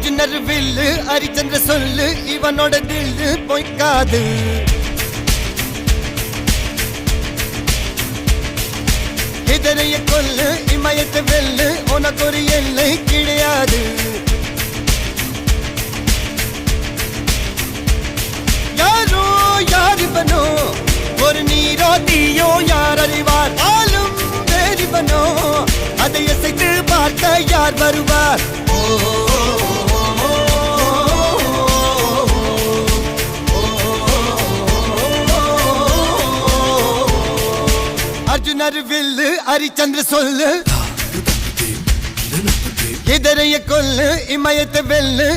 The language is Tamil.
அர்ஜுனர் வில்லு ஹரிச்சந்திர சொல்லு இவனோட தில்லு பொய்க்காது. எதிரைய கொல்லு இமயத்தை வெல்லு உனக்கு ஒரு எல்லை கிடையாது. யாரோ யார் இவனோ ஒரு நீரோ தீயோ யார் அறிவார். ஆளும் வேறிவனோ அதை அசைத்து பார்க்க யார் வருவார். அர்ஜுனர் வில்லு ஹரிச்சந்திர சொல்லு எதிரைய கொல்லு இமயத்தை வெல்லு